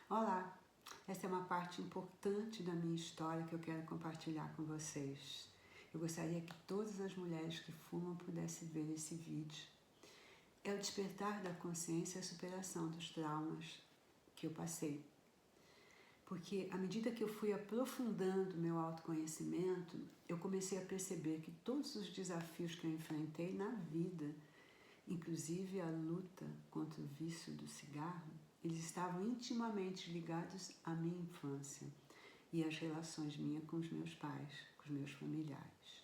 Olá, essa é uma parte importante da minha história que eu quero compartilhar com vocês. Eu gostaria que todas as mulheres que fumam pudessem ver esse vídeo. É o despertar da consciência e a superação dos traumas que eu passei. Porque à medida que eu fui aprofundando meu autoconhecimento, eu comecei a perceber que todos os desafios que eu enfrentei na vida, inclusive a luta contra o vício do cigarro, eles estavam intimamente ligados à minha infância e às relações minhas com os meus pais, com os meus familiares.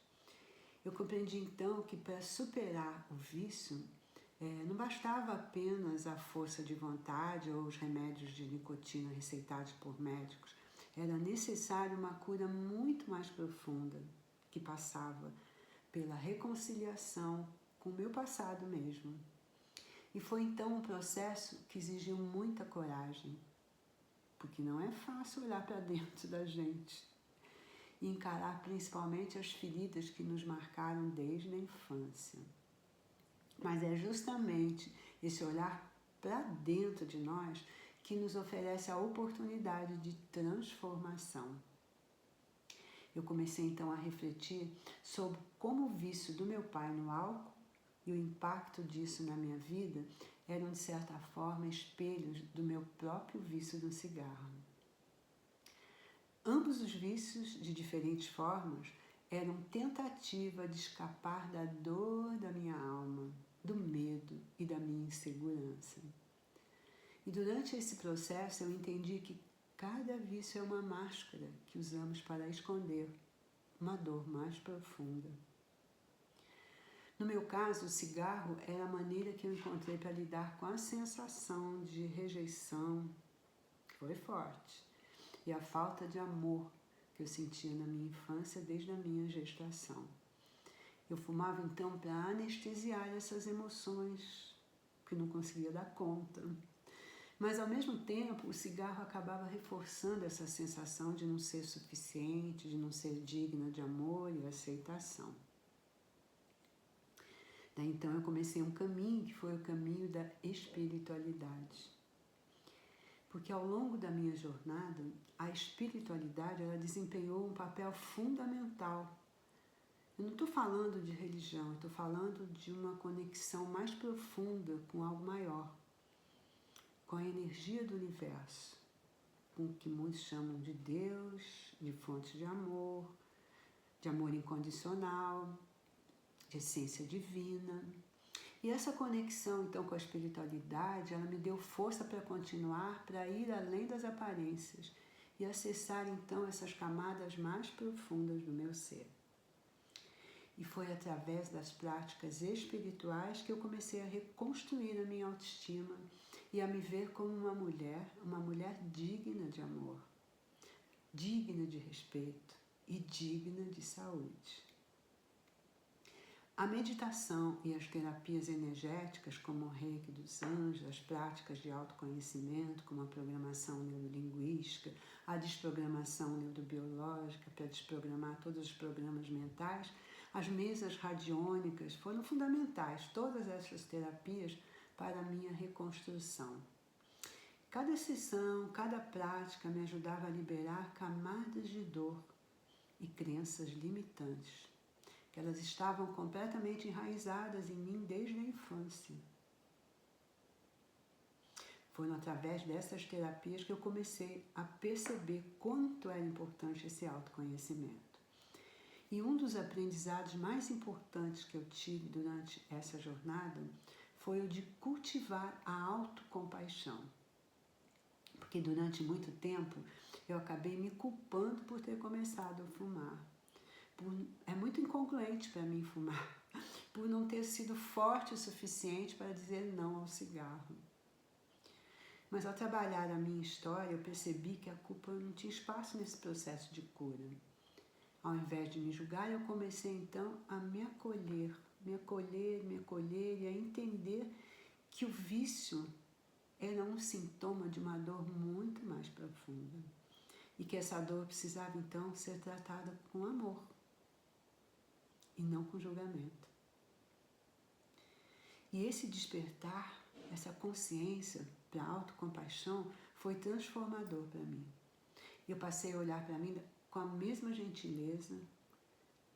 Eu compreendi então que para superar o vício, não bastava apenas a força de vontade ou os remédios de nicotina receitados por médicos. Era necessário uma cura muito mais profunda, que passava pela reconciliação com o meu passado mesmo. E foi então um processo que exigiu muita coragem, porque não é fácil olhar para dentro da gente e encarar principalmente as feridas que nos marcaram desde a infância. Mas é justamente esse olhar para dentro de nós que nos oferece a oportunidade de transformação. Eu comecei então a refletir sobre como o vício do meu pai no álcool e o impacto disso na minha vida eram, de certa forma, espelhos do meu próprio vício no cigarro. Ambos os vícios, de diferentes formas, eram tentativa de escapar da dor da minha alma, do medo e da minha insegurança. E durante esse processo eu entendi que cada vício é uma máscara que usamos para esconder uma dor mais profunda. No meu caso, o cigarro era a maneira que eu encontrei para lidar com a sensação de rejeição, que foi forte, e a falta de amor que eu sentia na minha infância desde a minha gestação. Eu fumava então para anestesiar essas emoções que não conseguia dar conta. Mas ao mesmo tempo, o cigarro acabava reforçando essa sensação de não ser suficiente, de não ser digna de amor e aceitação. Então eu comecei um caminho que foi o caminho da espiritualidade. Porque ao longo da minha jornada, a espiritualidade ela desempenhou um papel fundamental. Eu não estou falando de religião, eu estou falando de uma conexão mais profunda com algo maior, com a energia do universo, com o que muitos chamam de Deus, de fonte de amor incondicional, de essência divina. E essa conexão, então, com a espiritualidade, ela me deu força para continuar, para ir além das aparências e acessar, então, essas camadas mais profundas do meu ser. E foi através das práticas espirituais que eu comecei a reconstruir a minha autoestima e a me ver como uma mulher digna de amor, digna de respeito e digna de saúde. A meditação e as terapias energéticas, como o Reiki dos Anjos, as práticas de autoconhecimento, como a programação neurolinguística, a desprogramação neurobiológica para desprogramar todos os programas mentais, as mesas radiônicas foram fundamentais, todas essas terapias para a minha reconstrução. Cada sessão, cada prática me ajudava a liberar camadas de dor e crenças limitantes, que elas estavam completamente enraizadas em mim desde a infância. Foi através dessas terapias que eu comecei a perceber quanto era importante esse autoconhecimento. E um dos aprendizados mais importantes que eu tive durante essa jornada foi o de cultivar a autocompaixão. Porque durante muito tempo eu acabei me culpando por ter começado a fumar. É muito incongruente para mim fumar, por não ter sido forte o suficiente para dizer não ao cigarro. Mas ao trabalhar a minha história, eu percebi que a culpa não tinha espaço nesse processo de cura. Ao invés de me julgar, eu comecei então a me acolher e a entender que o vício era um sintoma de uma dor muito mais profunda e que essa dor precisava então ser tratada com amor e não com julgamento. E esse despertar, essa consciência para a autocompaixão foi transformador para mim. Eu passei a olhar para mim com a mesma gentileza,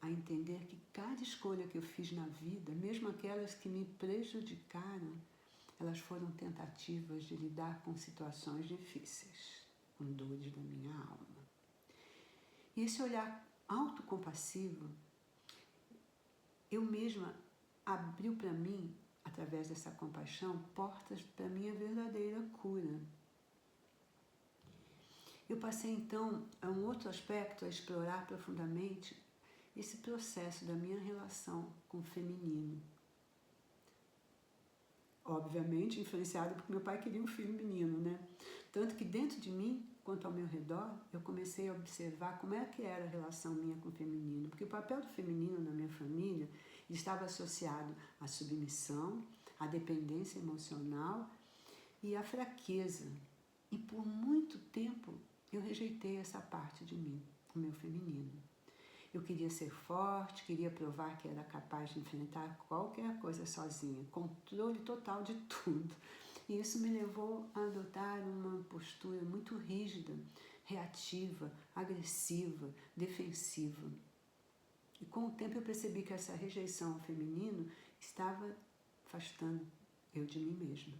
a entender que cada escolha que eu fiz na vida, mesmo aquelas que me prejudicaram, elas foram tentativas de lidar com situações difíceis, com dores da minha alma. E esse olhar autocompassivo, eu mesma abriu para mim, através dessa compaixão, portas para a minha verdadeira cura. Eu passei então a um outro aspecto, a explorar profundamente esse processo da minha relação com o feminino. Obviamente influenciado porque meu pai queria um filho menino, né? Tanto que dentro de mim, quanto ao meu redor, eu comecei a observar como é que era a relação minha com o feminino. Porque o papel do feminino na minha família estava associado à submissão, à dependência emocional e à fraqueza. E por muito tempo eu rejeitei essa parte de mim, o meu feminino. Eu queria ser forte, queria provar que era capaz de enfrentar qualquer coisa sozinha, controle total de tudo. E isso me levou a adotar uma postura muito rígida, reativa, agressiva, defensiva. E com o tempo eu percebi que essa rejeição ao feminino estava afastando eu de mim mesma,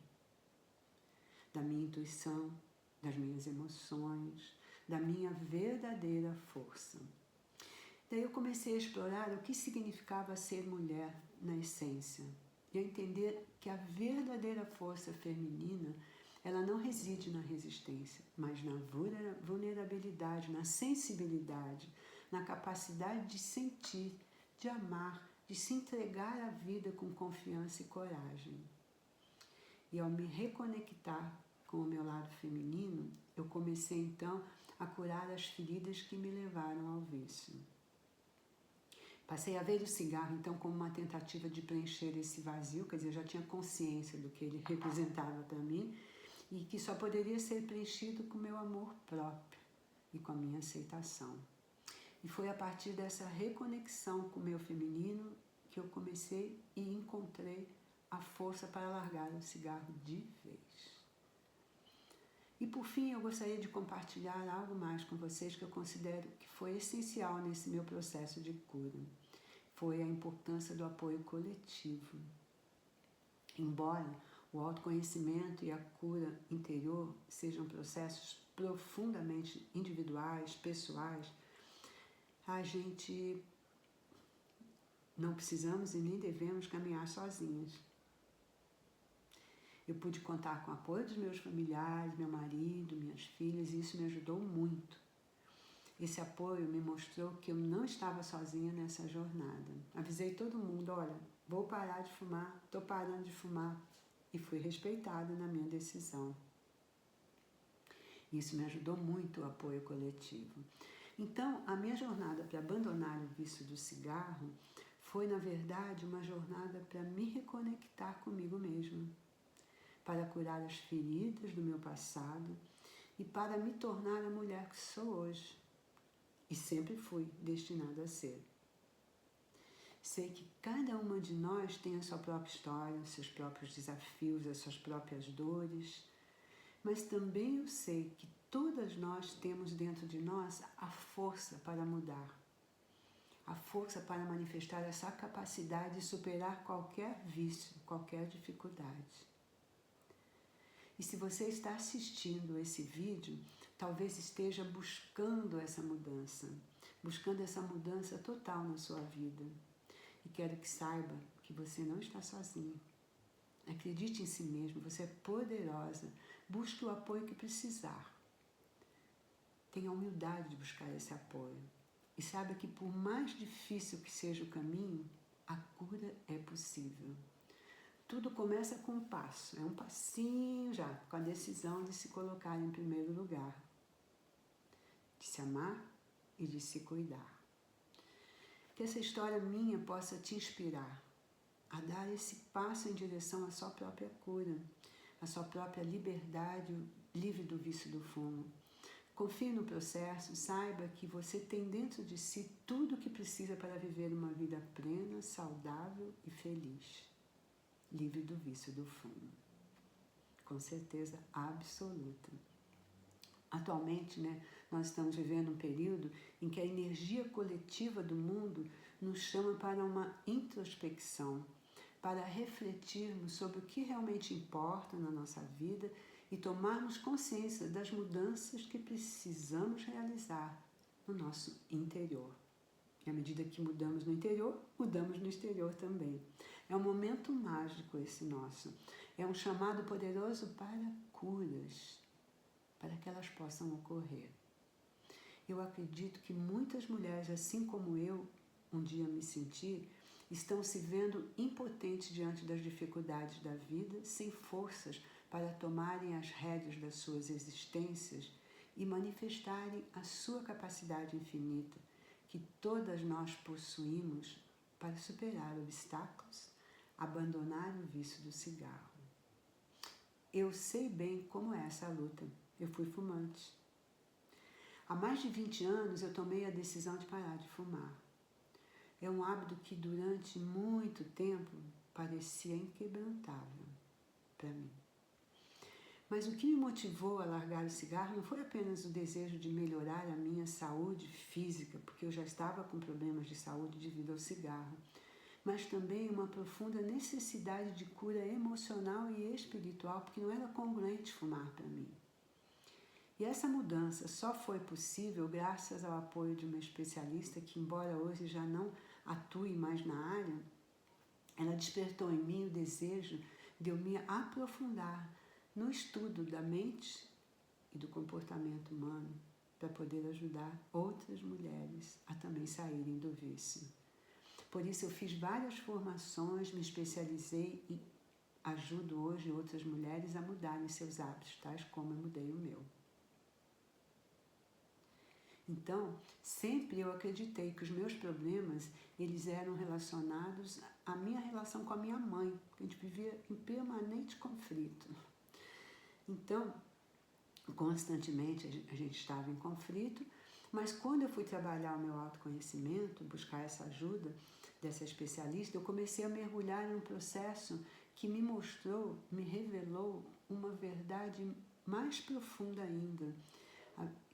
da minha intuição, das minhas emoções, da minha verdadeira força. Daí eu comecei a explorar o que significava ser mulher na essência e a entender que a verdadeira força feminina, ela não reside na resistência, mas na vulnerabilidade, na sensibilidade, na capacidade de sentir, de amar, de se entregar à vida com confiança e coragem. E ao me reconectar com o meu lado feminino, eu comecei então a curar as feridas que me levaram ao vício. Passei a ver o cigarro, então, como uma tentativa de preencher esse vazio, quer dizer, eu já tinha consciência do que ele representava para mim e que só poderia ser preenchido com o meu amor próprio e com a minha aceitação. E foi a partir dessa reconexão com o meu feminino que eu comecei e encontrei a força para largar o cigarro de vez. E por fim, eu gostaria de compartilhar algo mais com vocês que eu considero que foi essencial nesse meu processo de cura. Foi a importância do apoio coletivo. Embora o autoconhecimento e a cura interior sejam processos profundamente individuais, pessoais, a gente não precisamos e nem devemos caminhar sozinhas. Eu pude contar com o apoio dos meus familiares, meu marido, minhas filhas, e isso me ajudou muito. Esse apoio me mostrou que eu não estava sozinha nessa jornada. Avisei todo mundo, olha, vou parar de fumar, estou parando de fumar, e fui respeitada na minha decisão. Isso me ajudou muito, o apoio coletivo. Então, a minha jornada para abandonar o vício do cigarro foi, na verdade, uma jornada para me reconectar comigo mesma, para curar as feridas do meu passado e para me tornar a mulher que sou hoje. E sempre fui destinada a ser. Sei que cada uma de nós tem a sua própria história, os seus próprios desafios, as suas próprias dores, mas também eu sei que todas nós temos dentro de nós a força para mudar, a força para manifestar essa capacidade de superar qualquer vício, qualquer dificuldade. E se você está assistindo esse vídeo, talvez esteja buscando essa mudança total na sua vida. E quero que saiba que você não está sozinho. Acredite em si mesmo, você é poderosa. Busque o apoio que precisar. Tenha a humildade de buscar esse apoio. E saiba que por mais difícil que seja o caminho, a cura é possível. Tudo começa com um passo, é um passinho já, com a decisão de se colocar em primeiro lugar, de se amar e de se cuidar. Que essa história minha possa te inspirar a dar esse passo em direção à sua própria cura, à sua própria liberdade, livre do vício do fumo. Confie no processo, saiba que você tem dentro de si tudo o que precisa para viver uma vida plena, saudável e feliz. Livre do vício do fumo. Com certeza absoluta. Atualmente, né, nós estamos vivendo um período em que a energia coletiva do mundo nos chama para uma introspecção, para refletirmos sobre o que realmente importa na nossa vida e tomarmos consciência das mudanças que precisamos realizar no nosso interior. E à medida que mudamos no interior, mudamos no exterior também. É um momento mágico esse nosso. É um chamado poderoso para curas, para que elas possam ocorrer. Eu acredito que muitas mulheres, assim como eu um dia me senti, estão se vendo impotentes diante das dificuldades da vida, sem forças para tomarem as rédeas das suas existências e manifestarem a sua capacidade infinita, que todas nós possuímos para superar obstáculos, abandonar o vício do cigarro. Eu sei bem como é essa luta. Eu fui fumante. Há mais de 20 anos eu tomei a decisão de parar de fumar. É um hábito que durante muito tempo parecia inquebrantável para mim. Mas o que me motivou a largar o cigarro não foi apenas o desejo de melhorar a minha saúde física, porque eu já estava com problemas de saúde devido ao cigarro, mas também uma profunda necessidade de cura emocional e espiritual, porque não era congruente fumar para mim. E essa mudança só foi possível graças ao apoio de uma especialista que, embora hoje já não atue mais na área, ela despertou em mim o desejo de eu me aprofundar no estudo da mente e do comportamento humano para poder ajudar outras mulheres a também saírem do vício. Por isso eu fiz várias formações, me especializei e ajudo hoje outras mulheres a mudarem seus hábitos, tais como eu mudei o meu. Então, sempre eu acreditei que os meus problemas, eles eram relacionados à minha relação com a minha mãe, porque a gente vivia em permanente conflito. Então, constantemente a gente estava em conflito, mas quando eu fui trabalhar o meu autoconhecimento, buscar essa ajuda dessa especialista, eu comecei a mergulhar em um processo que me mostrou, me revelou uma verdade mais profunda ainda,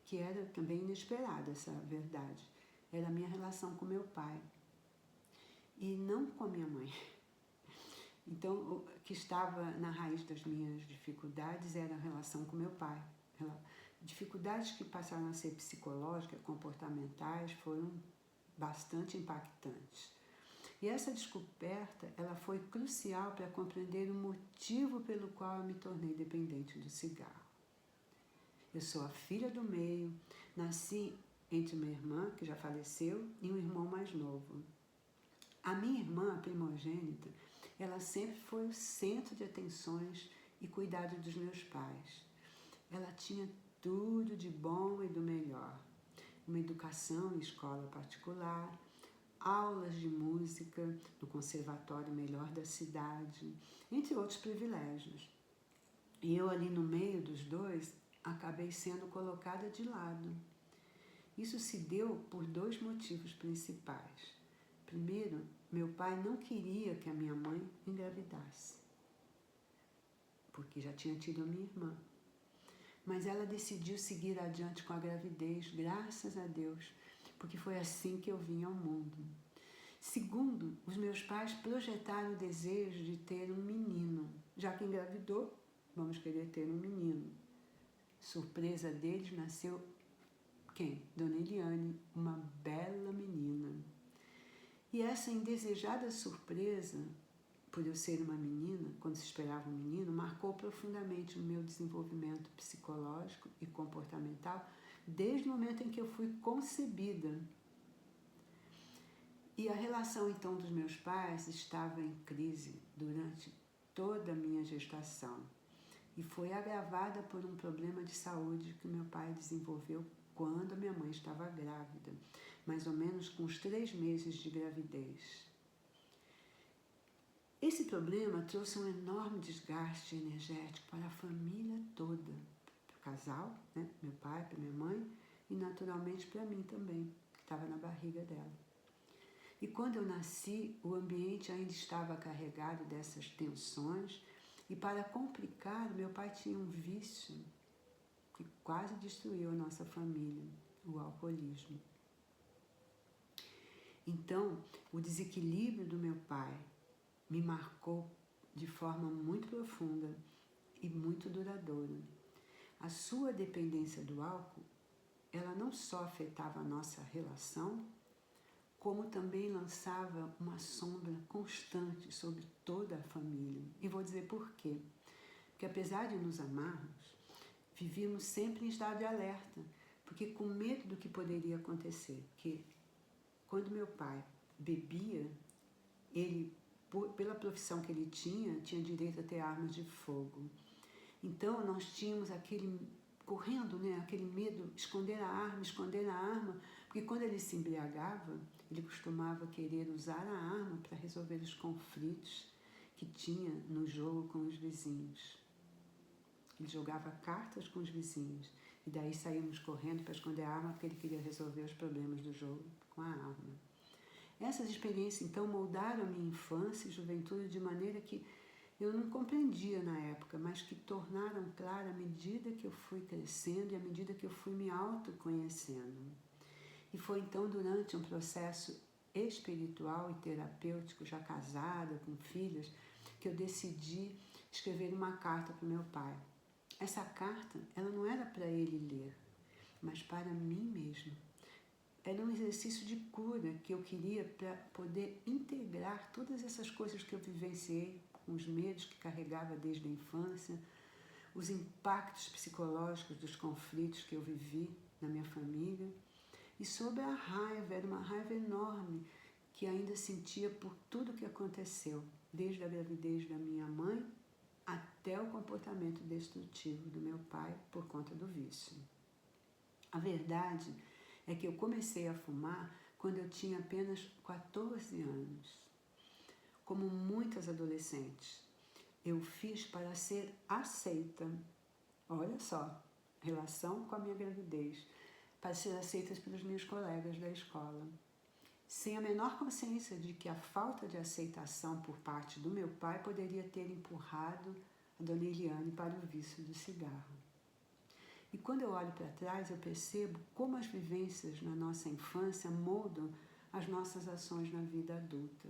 que era também inesperada essa verdade. Era a minha relação com meu pai e não com a minha mãe. Então, o que estava na raiz das minhas dificuldades era a relação com meu pai. Dificuldades que passaram a ser psicológicas, comportamentais, foram bastante impactantes. E essa descoberta, ela foi crucial para compreender o motivo pelo qual eu me tornei dependente do cigarro. Eu sou a filha do meio, nasci entre uma irmã que já faleceu e um irmão mais novo. A minha irmã, a primogênita, ela sempre foi o centro de atenções e cuidado dos meus pais. Ela tinha tudo de bom e do melhor. Uma educação em escola particular, aulas de música no conservatório melhor da cidade, entre outros privilégios. E eu ali no meio dos dois, acabei sendo colocada de lado. Isso se deu por dois motivos principais. Primeiro, meu pai não queria que a minha mãe engravidasse, porque já tinha tido a minha irmã. Mas ela decidiu seguir adiante com a gravidez, graças a Deus, porque foi assim que eu vim ao mundo. Segundo, os meus pais projetaram o desejo de ter um menino. Já que engravidou, vamos querer ter um menino. Surpresa deles, nasceu quem? Dona Eliane, uma bela menina. E essa indesejada surpresa, por eu ser uma menina, quando se esperava um menino, marcou profundamente o meu desenvolvimento psicológico e comportamental desde o momento em que eu fui concebida. E a relação, então, dos meus pais estava em crise durante toda a minha gestação e foi agravada por um problema de saúde que meu pai desenvolveu quando a minha mãe estava grávida, mais ou menos com os 3 meses de gravidez. Esse problema trouxe um enorme desgaste energético para a família toda, para o casal, né? Meu pai, para minha mãe e naturalmente para mim também, que estava na barriga dela. E quando eu nasci, o ambiente ainda estava carregado dessas tensões e para complicar, meu pai tinha um vício que quase destruiu a nossa família, o alcoolismo. Então, o desequilíbrio do meu pai me marcou de forma muito profunda e muito duradoura. A sua dependência do álcool, ela não só afetava a nossa relação, como também lançava uma sombra constante sobre toda a família. E vou dizer por quê. Porque apesar de nos amarmos, vivíamos sempre em estado de alerta, porque com medo do que poderia acontecer. Porque quando meu pai bebia, ele, pela profissão que ele tinha direito a ter armas de fogo. Então nós tínhamos correndo, aquele medo, esconder a arma, porque quando ele se embriagava, ele costumava querer usar a arma para resolver os conflitos que tinha no jogo com os vizinhos. Ele jogava cartas com os vizinhos e daí saímos correndo para esconder a arma porque ele queria resolver os problemas do jogo com a arma. Essas experiências então moldaram a minha infância e juventude de maneira que eu não compreendia na época, mas que tornaram claro à medida que eu fui crescendo e à medida que eu fui me autoconhecendo. E foi então durante um processo espiritual e terapêutico, já casada, com filhas, que eu decidi escrever uma carta para o meu pai. Essa carta, ela não era para ele ler, mas para mim mesma. Era um exercício de cura que eu queria para poder integrar todas essas coisas que eu vivenciei, os medos que carregava desde a infância, os impactos psicológicos dos conflitos que eu vivi na minha família, e sobre a raiva, era uma raiva enorme que ainda sentia por tudo que aconteceu, desde a gravidez da minha mãe até o comportamento destrutivo do meu pai por conta do vício. A verdade é que eu comecei a fumar quando eu tinha apenas 14 anos. Como muitas adolescentes, eu fiz para ser aceita. Olha só, relação com a minha gravidez, para ser aceita pelos meus colegas da escola, sem a menor consciência de que a falta de aceitação por parte do meu pai poderia ter empurrado a dona Eliane para o vício do cigarro. E quando eu olho para trás, eu percebo como as vivências na nossa infância moldam as nossas ações na vida adulta.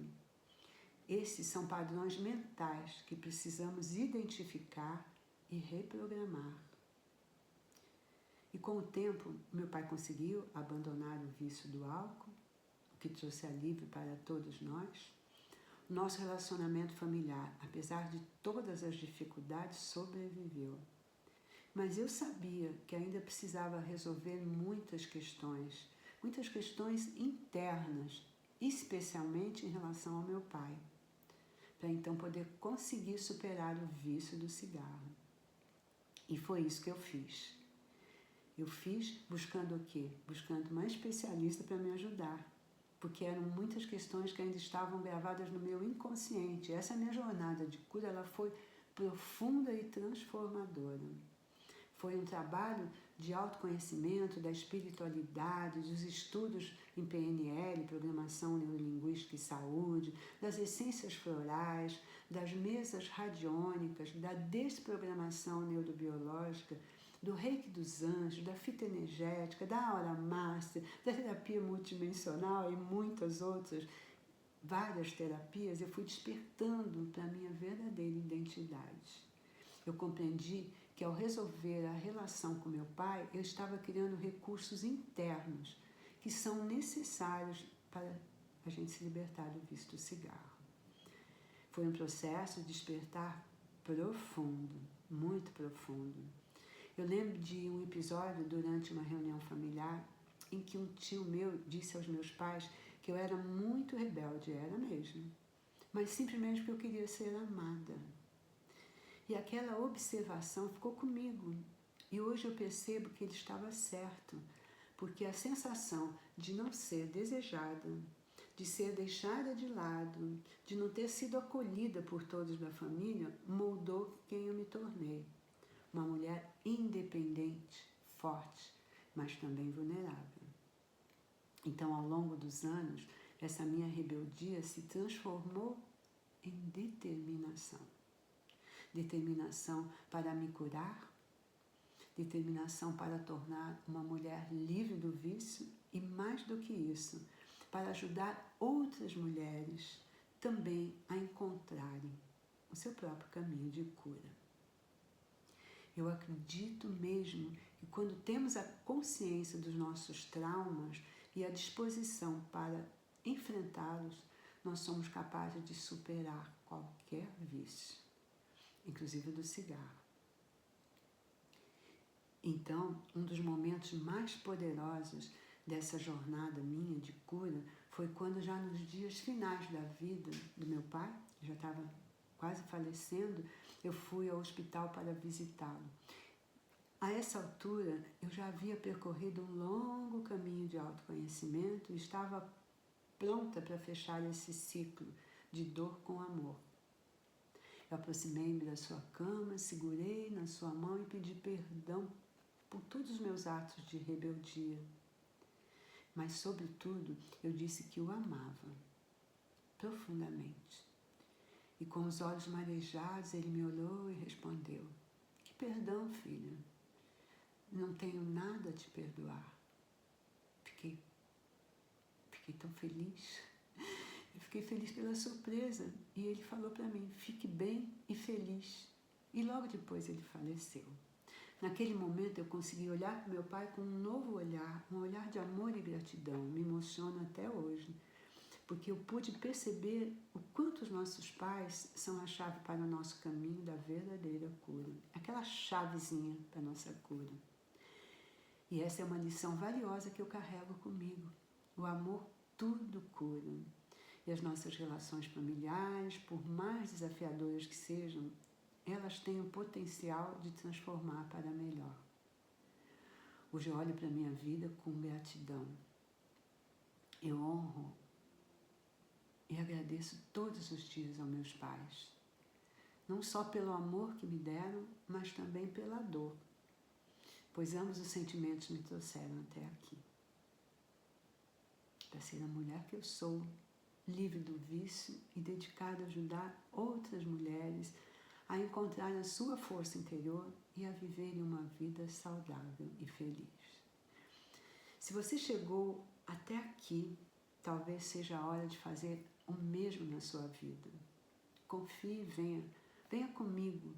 Esses são padrões mentais que precisamos identificar e reprogramar. E com o tempo, meu pai conseguiu abandonar o vício do álcool, o que trouxe alívio para todos nós. Nosso relacionamento familiar, apesar de todas as dificuldades, sobreviveu. Mas eu sabia que ainda precisava resolver muitas questões internas, especialmente em relação ao meu pai, para então poder conseguir superar o vício do cigarro. E foi isso que eu fiz. Eu fiz buscando o quê? Buscando uma especialista para me ajudar, porque eram muitas questões que ainda estavam gravadas no meu inconsciente. Essa minha jornada de cura, ela foi profunda e transformadora. Foi um trabalho de autoconhecimento, da espiritualidade, dos estudos em PNL, Programação Neurolinguística e Saúde, das essências florais, das mesas radiônicas, da desprogramação neurobiológica, do reiki dos anjos, da fitoenergética, da aura master, da terapia multidimensional e muitas outras, várias terapias. Eu fui despertando para a minha verdadeira identidade. Eu compreendi que ao resolver a relação com meu pai, eu estava criando recursos internos que são necessários para a gente se libertar do vício do cigarro. Foi um processo de despertar profundo, muito profundo. Eu lembro de um episódio durante uma reunião familiar em que um tio meu disse aos meus pais que eu era muito rebelde, era mesmo, mas simplesmente porque eu queria ser amada. E aquela observação ficou comigo. E hoje eu percebo que ele estava certo, porque a sensação de não ser desejada, de ser deixada de lado, de não ter sido acolhida por todos da família, moldou quem eu me tornei. Uma mulher independente, forte, mas também vulnerável. Então, ao longo dos anos, essa minha rebeldia se transformou em determinação. Determinação para me curar, determinação para tornar uma mulher livre do vício e, mais do que isso, para ajudar outras mulheres também a encontrarem o seu próprio caminho de cura. Eu acredito mesmo que quando temos a consciência dos nossos traumas e a disposição para enfrentá-los, nós somos capazes de superar qualquer vício, inclusive do cigarro. Então, um dos momentos mais poderosos dessa jornada minha de cura foi quando, já nos dias finais da vida do meu pai, já estava quase falecendo, eu fui ao hospital para visitá-lo. A essa altura, eu já havia percorrido um longo caminho de autoconhecimento e estava pronta para fechar esse ciclo de dor com amor. Eu aproximei-me da sua cama, segurei na sua mão e pedi perdão por todos os meus atos de rebeldia. Mas, sobretudo, eu disse que o amava profundamente. E com os olhos marejados, ele me olhou e respondeu: que perdão, filha. Não tenho nada a te perdoar. Fiquei tão feliz. Eu fiquei feliz pela surpresa. E ele falou para mim: fique bem e feliz. E logo depois ele faleceu. Naquele momento eu consegui olhar para meu pai com um novo olhar, um olhar de amor e gratidão. Me emociona até hoje, porque eu pude perceber o quanto os nossos pais são a chave para o nosso caminho da verdadeira cura. Aquela chavezinha para a nossa cura. E essa é uma lição valiosa que eu carrego comigo. O amor tudo cura. E as nossas relações familiares, por mais desafiadoras que sejam, elas têm o potencial de transformar para melhor. Hoje eu olho para a minha vida com gratidão. Eu honro e agradeço todos os dias aos meus pais. Não só pelo amor que me deram, mas também pela dor. Pois ambos os sentimentos me trouxeram até aqui. Para ser a mulher que eu sou, livre do vício e dedicada a ajudar outras mulheres a encontrar a sua força interior e a viverem uma vida saudável e feliz. Se você chegou até aqui, talvez seja a hora de fazer o mesmo na sua vida. Confie e venha comigo.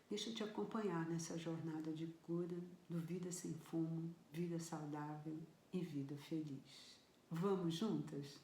Deixa eu te acompanhar nessa jornada de cura do Vida Sem Fumo, Vida Saudável e Vida Feliz. Vamos juntas?